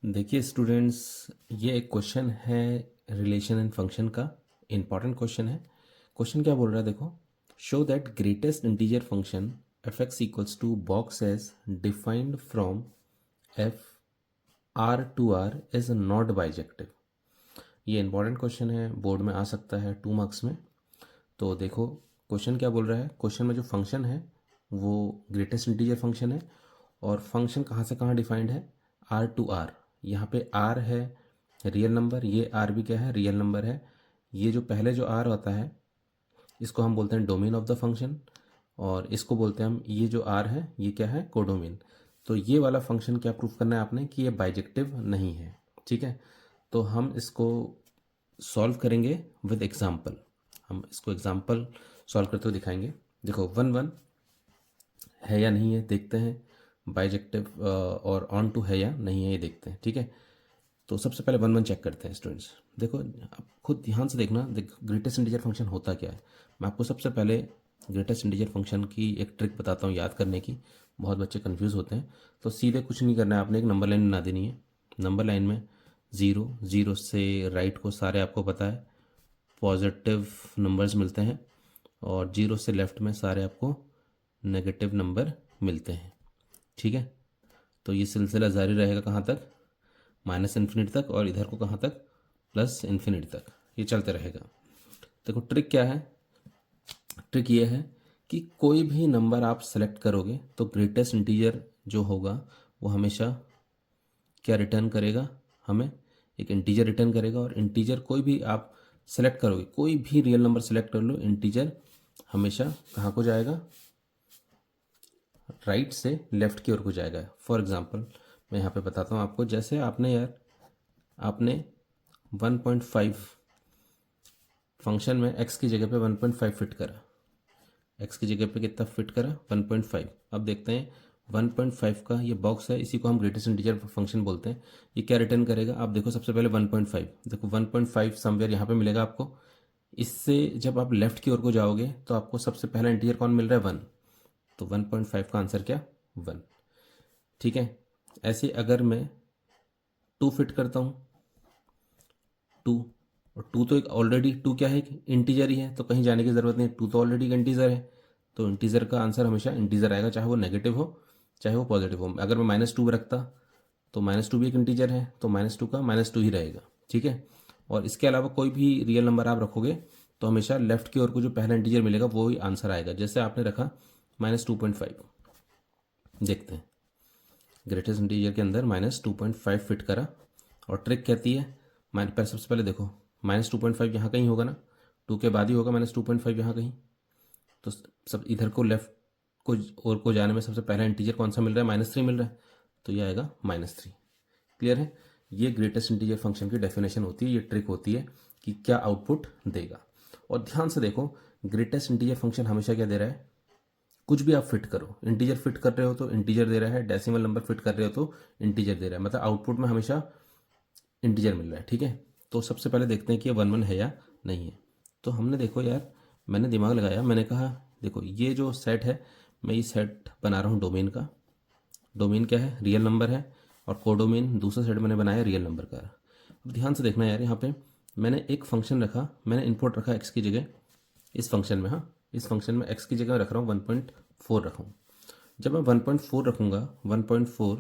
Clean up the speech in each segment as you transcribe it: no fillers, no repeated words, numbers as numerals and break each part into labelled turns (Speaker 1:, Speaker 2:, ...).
Speaker 1: देखिए स्टूडेंट्स, ये एक क्वेश्चन है रिलेशन एंड फंक्शन का। इंपॉर्टेंट क्वेश्चन है। क्वेश्चन क्या बोल रहा है देखो। Show that greatest integer function F X equals to box as defined from F R to R is not bijective. ये इंपॉर्टेंट क्वेश्चन है, बोर्ड में आ सकता है 2 मार्क्स में। तो देखो क्वेश्चन क्या बोल रहा है। क्वेश्चन में जो फंक्शन है वो ग्रेटेस्ट इंटीजर फंक्शन है और फंक्शन कहाँ से कहाँ डिफाइंड है, आर टू आर। यहाँ पे आर है रियल नंबर, ये आर भी क्या है, रियल नंबर है। ये जो पहले जो आर होता है इसको हम बोलते हैं डोमेन ऑफ द फंक्शन, और इसको बोलते हैं हम, ये जो आर है ये क्या है, कोडोमेन। तो ये वाला फंक्शन क्या प्रूफ करना है आपने कि ये बाइजेक्टिव नहीं है। ठीक है, तो हम इसको सॉल्व करेंगे विद एग्जाम्पल। हम इसको एग्जाम्पल सॉल्व करते हुए दिखाएंगे। देखो 1 1 है या नहीं है देखते हैं, बाइजेक्टिव और ऑन टू है या नहीं है ये देखते हैं। ठीक है, तो सबसे पहले 1 1 चेक करते हैं स्टूडेंट्स। देखो आप खुद ध्यान से देखना, ग्रेटेस्ट इंटीजर फंक्शन होता क्या है। मैं आपको सबसे पहले ग्रेटेस्ट इंटीजर फंक्शन की एक ट्रिक बताता हूँ याद करने की। बहुत बच्चे कंफ्यूज होते हैं। तो सीधे कुछ नहीं करना है आपने, एक नंबर लाइन बना देनी है। नंबर लाइन में 0 0 से राइट को सारे आपको पता है पॉजिटिव नंबर्स मिलते हैं, और 0 से लेफ्ट में सारे आपको नेगेटिव नंबर मिलते हैं। ठीक है, तो ये सिलसिला जारी रहेगा कहाँ तक, माइनस इन्फिनिटी तक, और इधर को कहाँ तक, प्लस इन्फिनिटी तक, ये चलते रहेगा। देखो ट्रिक क्या है, ट्रिक ये है कि कोई भी नंबर आप सेलेक्ट करोगे तो ग्रेटेस्ट इंटीजर जो होगा वो हमेशा क्या रिटर्न करेगा, हमें एक इंटीजर रिटर्न करेगा। और इंटीजर कोई भी आप सेलेक्ट करोगे, कोई भी रियल नंबर सेलेक्ट कर लो, इंटीजर हमेशा कहाँ को जाएगा, राइट से लेफ्ट की ओर को जाएगा। फॉर एग्जांपल मैं यहाँ पे बताता हूँ आपको, जैसे आपने यार आपने 1.5 फंक्शन में x की जगह पे 1.5 फिट करा, x की जगह पे कितना फिट करा, 1.5। अब देखते हैं 1.5 का ये बॉक्स है, इसी को हम ग्रेटेस्ट इंटीजर फंक्शन बोलते हैं। ये क्या रिटर्न करेगा, आप देखो सबसे पहले 1.5, देखो 1.5 समवेयर यहाँ पे मिलेगा आपको। इससे जब आप लेफ्ट की ओर को जाओगे तो आपको सबसे पहला इंटीजर कौन मिल रहा है, 1। तो 1.5 का आंसर क्या, 1। ठीक है, ऐसे अगर मैं 2 फिट करता हूँ, 2, और 2 तो एक ऑलरेडी 2 क्या है, इंटीजर ही है, तो कहीं जाने की ज़रूरत नहीं, 2 तो ऑलरेडी एक इंटीजर है। तो इंटीजर का आंसर हमेशा इंटीजर आएगा, चाहे वो नेगेटिव हो चाहे वो पॉजिटिव हो। अगर मैं -2 रखता तो -2 भी एक इंटीजर है, तो -2 का -2 ही रहेगा। ठीक है, और इसके अलावा कोई भी रियल नंबर आप रखोगे तो हमेशा लेफ्ट की ओर को जो पहला इंटीजर मिलेगा वो ही आंसर आएगा। जैसे आपने रखा -2.5, देखते हैं ग्रेटेस्ट इंटीजर के अंदर -2.5 फिट करा। और ट्रिक कहती है, सबसे पहले देखो -2.5 यहाँ कहीं होगा ना, 2 के बाद ही होगा -2.5 यहाँ कहीं। तो सब इधर को लेफ्ट को और को जाने में सबसे पहला इंटीजर कौन सा मिल रहा है, -3 मिल रहा है, तो ये आएगा -3। क्लियर है, ये ग्रेटेस्ट इंटीजर फंक्शन की डेफिनेशन होती है, ये ट्रिक होती है कि क्या आउटपुट देगा। और ध्यान से देखो, ग्रेटेस्ट इंटीजर फंक्शन हमेशा क्या दे रहा है, कुछ भी आप फिट करो, इंटीजर फिट कर रहे हो तो इंटीजर दे रहा है, डेसिमल नंबर फिट कर रहे हो तो इंटीजर दे रहा है, मतलब आउटपुट में हमेशा इंटीजर मिल रहा है। ठीक है, तो सबसे पहले देखते हैं कि ये 1 1 है या नहीं है। तो हमने देखो यार, मैंने दिमाग लगाया, मैंने कहा देखो ये जो सेट है, मैं ये सेट बना रहा हूँ डोमेन का। डोमेन क्या है, रियल नंबर है, और कोडोमेन दूसरा सेट मैंने बनाया रियल नंबर का। अब ध्यान से देखना यार, यहाँ पे मैंने एक फंक्शन रखा, मैंने इनपुट रखा एक्स की जगह इस फंक्शन में। हाँ, इस फंक्शन में एक्स की जगह रख रहा हूँ 1.4 रखा हूँ। जब मैं 1.4 रखूँगा, 1.4,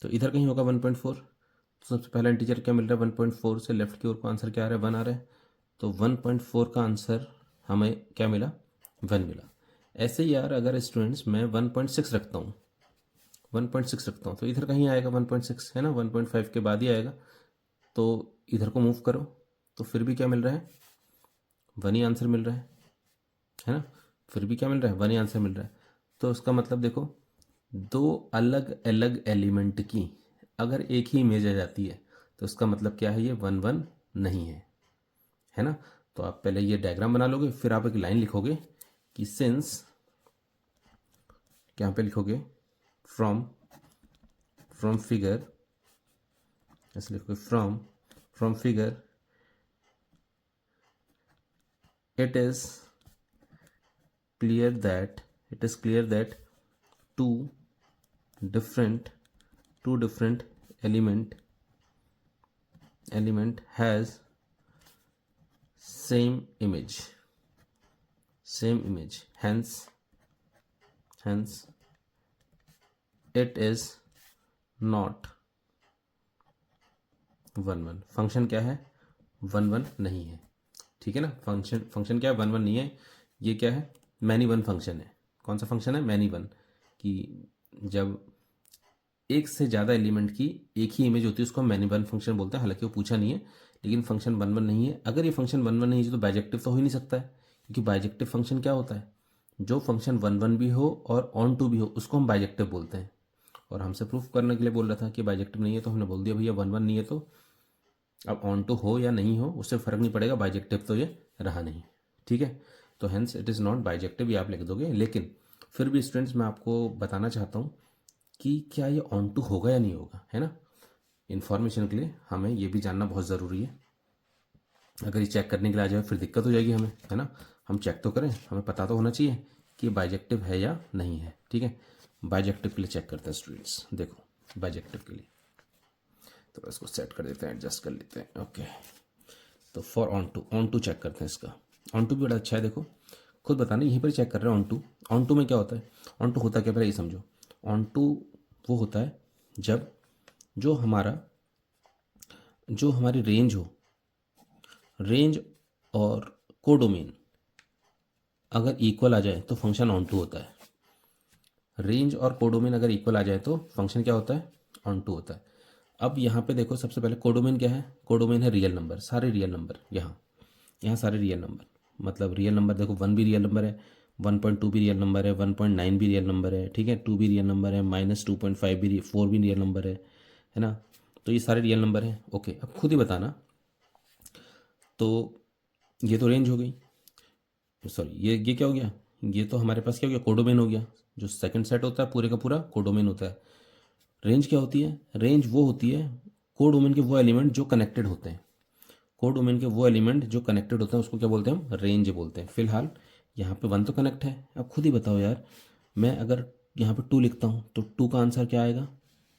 Speaker 1: तो इधर कहीं होगा 1.4। तो सबसे पहला इंटीजर क्या मिल रहा है, 1.4 से लेफ्ट की ओर को आंसर क्या आ रहा है, 1 आ रहा है। तो 1.4 का आंसर हमें क्या मिला, 1 मिला। ऐसे ही यार अगर स्टूडेंट्स मैं 1.6 रखता हूँ, 1.6 रखता हूँ तो इधर कहीं आएगा 1.6, है ना, 1.5 के बाद ही आएगा। तो इधर को मूव करो तो फिर भी क्या मिल रहा है, 1 ही आंसर मिल रहा है ना, फिर भी क्या मिल रहा है, 1 ही आंसर मिल रहा है। तो उसका मतलब देखो, दो अलग अलग एलिमेंट की अगर एक ही इमेज आ जाती है तो उसका मतलब क्या है, ये 1 1 नहीं है ना। तो आप पहले ये डायग्राम बना लोगे, फिर आप एक लाइन लिखोगे कि सिंस, यहाँ पे लिखोगे फ्रॉम, फ्रॉम फिगर, ऐसे लिखोगे from, from figure it is clear that, it is clear that two different two different element has same image, hence it is not 1 1। Function क्या है? 1 1 नहीं है, ठीक है ना। फंक्शन क्या है? 1 1 नहीं है। ये क्या है? मैनी वन फंक्शन है। कौन सा फंक्शन है? Many one. कि जब एक से ज़्यादा एलिमेंट की एक ही इमेज होती है उसको हम मैनी वन फंक्शन बोलते हैं। हालांकि वो पूछा नहीं है, लेकिन फंक्शन 1 1 नहीं है। अगर ये फंक्शन 1 1 नहीं है तो बाइजेक्टिव तो हो ही नहीं सकता है, क्योंकि बाइजेक्टिव फंक्शन क्या होता है? जो फंक्शन 1 1 भी हो और ऑन टू भी हो उसको हम बाइजेक्टिव बोलते हैं। और हमसे प्रूफ करने के लिए बोल रहा था कि बाइजेक्टिव नहीं है, तो हमने बोल दिया भैया 1 1 नहीं है, तो अब ऑन टू हो या नहीं हो उससे फ़र्क नहीं पड़ेगा, बाइजेक्टिव तो ये रहा नहीं, ठीक है। तो hence it is not bijective, ये आप लिख दोगे। लेकिन फिर भी स्टूडेंट्स मैं आपको बताना चाहता हूँ कि क्या ये ऑन टू होगा या नहीं होगा, है ना। इन्फॉर्मेशन के लिए हमें ये भी जानना बहुत ज़रूरी है। अगर ये चेक करने के लिए आ जाए फिर दिक्कत हो जाएगी हमें, है ना। हम चेक तो करें, हमें पता तो होना चाहिए कि बाइजेक्टिव है या नहीं है, ठीक है। बाइजेक्टिव के लिए चेक करते हैं स्टूडेंट्स। देखो बाइजेक्टिव के लिए तो इसको सेट कर देते हैं, एडजस्ट कर लेते हैं, ओके। तो फॉर ऑन टू चेक करते हैं इसका। ऑन टू भी बड़ा अच्छा है, देखो खुद बताना, यहीं पर चेक कर रहे हैं। ऑन टू में क्या होता है? ऑन टू होता क्या, पहले ये समझो। ऑन टू वो होता है जब जो हमारी रेंज और कोडोमेन अगर इक्वल आ जाए तो फंक्शन ऑन टू होता है। रेंज और कोडोमेन अगर इक्वल आ जाए तो फंक्शन क्या होता है? ऑन टू होता है। अब यहाँ पे देखो, सबसे पहले कोडोमेन क्या है? कोडोमेन है रियल नंबर, सारे रियल नंबर। यहाँ सारे रियल नंबर, मतलब रियल नंबर देखो, 1 भी रियल नंबर है, 1.2 भी रियल नंबर है, 1.9 भी रियल नंबर है, ठीक है, 2 भी रियल नंबर है, -2.5 भी 4 भी रियल नंबर है ना। तो ये सारे रियल नंबर हैं, ओके। अब खुद ही बताना, तो ये तो रेंज हो गई, सॉरी ये क्या हो गया? ये तो हमारे पास क्या हो गया? कोडोमेन हो गया। जो सेकंड सेट होता है पूरे का पूरा कोडोमेन होता है। रेंज क्या होती है? रेंज वो होती है कोडोमेन के वो एलिमेंट जो कनेक्टेड होते हैं। कोडोमेन के वो एलिमेंट जो कनेक्टेड होते हैं उसको क्या बोलते हैं? हम रेंज बोलते हैं। फिलहाल यहाँ पे 1 तो कनेक्ट है। अब खुद ही बताओ यार, मैं अगर यहाँ पे 2 लिखता हूँ तो 2 का आंसर क्या आएगा?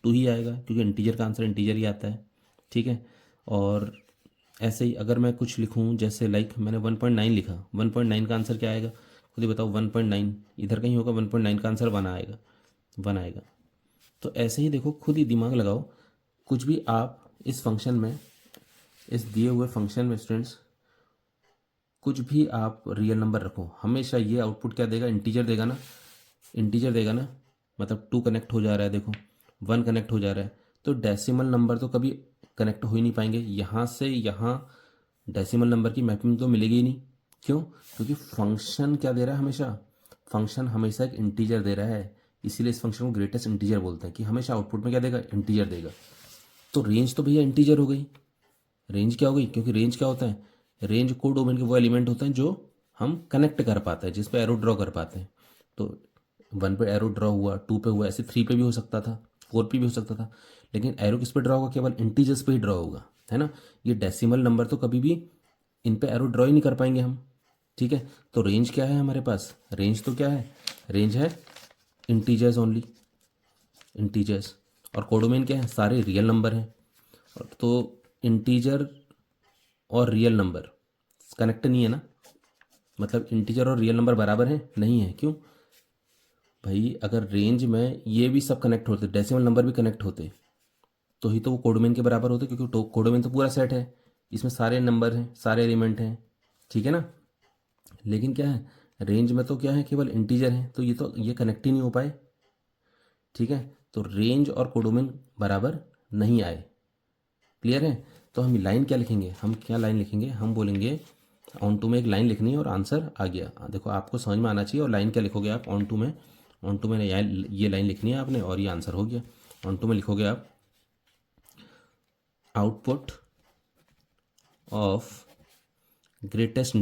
Speaker 1: 2 ही आएगा, क्योंकि इंटीजर का आंसर इंटीजर ही आता है, ठीक है। और ऐसे ही अगर मैं कुछ लिखूँ, जैसे लाइक मैंने 1.9 लिखा, 1.9 का आंसर क्या आएगा? खुद ही बताओ। 1.9 इधर कहीं होगा, 1.9 का आंसर 1 आएगा, 1 आएगा। तो ऐसे ही देखो, खुद ही दिमाग लगाओ। कुछ भी आप इस फंक्शन में, इस दिए हुए फंक्शन में स्टूडेंट्स, कुछ भी आप रियल नंबर रखो, हमेशा ये आउटपुट क्या देगा? इंटीजर देगा ना। इंटीजर देगा ना, मतलब 2 कनेक्ट हो जा रहा है, देखो 1 कनेक्ट हो जा रहा है, तो डेसिमल नंबर तो कभी कनेक्ट हो ही नहीं पाएंगे। यहाँ से यहाँ डेसिमल नंबर की मैपिंग तो मिलेगी ही नहीं। क्यों? क्योंकि फंक्शन क्या दे रहा है? फंक्शन हमेशा एक इंटीजर दे रहा है, इसीलिए इस फंक्शन को ग्रेटेस्ट इंटीजर बोलते हैं, कि हमेशा आउटपुट में क्या देगा? इंटीजर देगा। तो रेंज तो भैया इंटीजर हो गई। रेंज क्या हो गई? क्योंकि रेंज क्या होता है? रेंज कोड डोमेन के वो एलिमेंट होते हैं जो हम कनेक्ट कर पाते हैं, जिस पे एरो ड्रॉ कर पाते हैं। तो 1 पे एरो ड्रॉ हुआ, 2 पे हुआ, ऐसे 3 पे भी हो सकता था, 4 पे भी हो सकता था। लेकिन एरो किस पे ड्रॉ होगा? केवल इंटीजर्स पे ही ड्रॉ होगा, है ना। ये डेसिमल नंबर तो कभी भी इन पे एरो ड्रॉ ही नहीं कर पाएंगे हम, ठीक है। तो रेंज क्या है हमारे पास? रेंज तो क्या है? रेंज है इंटीजर्स ओनली, इंटीजर्स। और कोडोमेन क्या है? सारे रियल नंबर हैं। और तो इंटीजर और रियल नंबर कनेक्ट नहीं है ना, मतलब इंटीजर और रियल नंबर बराबर है नहीं है। क्यों भाई? अगर रेंज में ये भी सब कनेक्ट होते, डेसिमल नंबर भी कनेक्ट होते, तो ही तो वो कोडोमेन के बराबर होते, क्योंकि कोडोमेन तो पूरा सेट है, इसमें सारे नंबर हैं, सारे एलिमेंट हैं, ठीक है ना। लेकिन क्या है, रेंज में तो क्या है? केवल इंटीजर है, तो ये कनेक्ट ही नहीं हो पाए, ठीक है। तो रेंज और कोडोमेन बराबर नहीं आए, क्लियर है। तो हम लाइन क्या लिखेंगे? हम क्या लाइन लिखेंगे? हम बोलेंगे ऑन टू में एक लाइन लिखनी है और आंसर आ गया। देखो आपको समझ में आना चाहिए। और लाइन क्या लिखोगे आप ऑन टू में? ऑन टू में ये लाइन लिखनी है आपने और ये आंसर हो गया। ऑन टू में लिखोगे आप output of greatest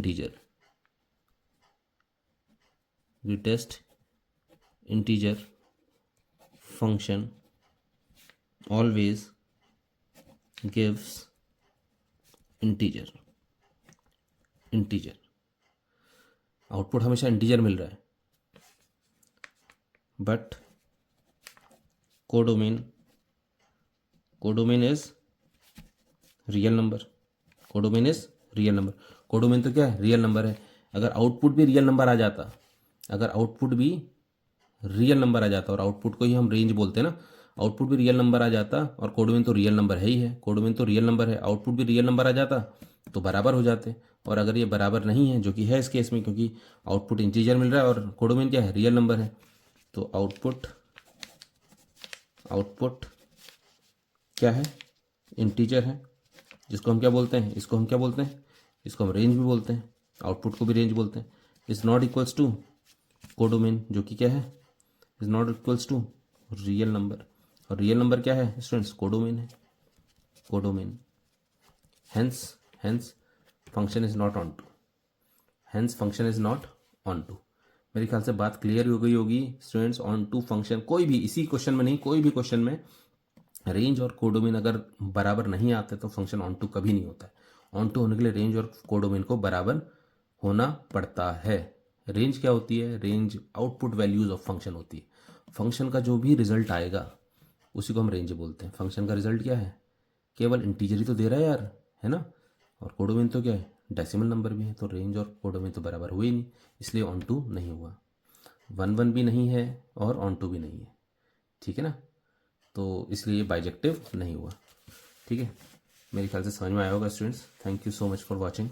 Speaker 1: integer function always gives integer output हमेशा इंटीजर मिल रहा है, but codomain is real number, codomain is real number. Codomain तो क्या है, रियल नंबर है। अगर आउटपुट भी रियल नंबर आ जाता, अगर आउटपुट भी रियल नंबर आ जाता, और आउटपुट को ही हम रेंज बोलते हैं ना, आउटपुट भी रियल नंबर आ जाता, और कोडोमेन तो रियल नंबर है ही है, कोडोमेन तो रियल नंबर है, आउटपुट भी रियल नंबर आ जाता तो बराबर हो जाते। और अगर ये बराबर नहीं है, जो कि है इस केस में, क्योंकि आउटपुट इंटीजर मिल रहा है और कोडोमेन क्या है, रियल नंबर है, तो आउटपुट आउटपुट क्या है, इंटीजर है, जिसको हम क्या बोलते हैं, इसको हम क्या बोलते हैं, इसको हम रेंज भी बोलते हैं, आउटपुट को भी रेंज बोलते हैं। Is not equals to codomain, जो कि क्या है, is not equals to real number, और रियल नंबर क्या है स्टूडेंट्स, कोडोमेन है, codomain. Hence hence function is not onto, hence function is not onto. मेरे ख्याल से बात क्लियर हो गई होगी स्टूडेंट्स। ऑन टू फंक्शन कोई भी, इसी क्वेश्चन में नहीं, कोई भी क्वेश्चन में रेंज और कोडोमेन अगर बराबर नहीं आते तो फंक्शन ऑन टू कभी नहीं होता है। ऑन टू होने के लिए रेंज और कोडोमेन को बराबर होना पड़ता है। रेंज क्या होती है, range output values of function होती है। फंक्शन का जो भी रिजल्ट आएगा उसी को हम रेंज बोलते हैं। फंक्शन का रिजल्ट क्या है, केवल इंटीजर ही तो दे रहा है यार, है ना, और कोडोमेन तो क्या है, डेसिमल नंबर भी है, तो रेंज और कोडोमेन तो बराबर हुए ही नहीं, इसलिए ऑन टू नहीं हुआ। 1 1 भी नहीं है और ऑन टू भी नहीं है, ठीक है ना, तो इसलिए बाइजेक्टिव नहीं हुआ। ठीक है, मेरे ख्याल से समझ में आया होगा students. Thank you so much for watching.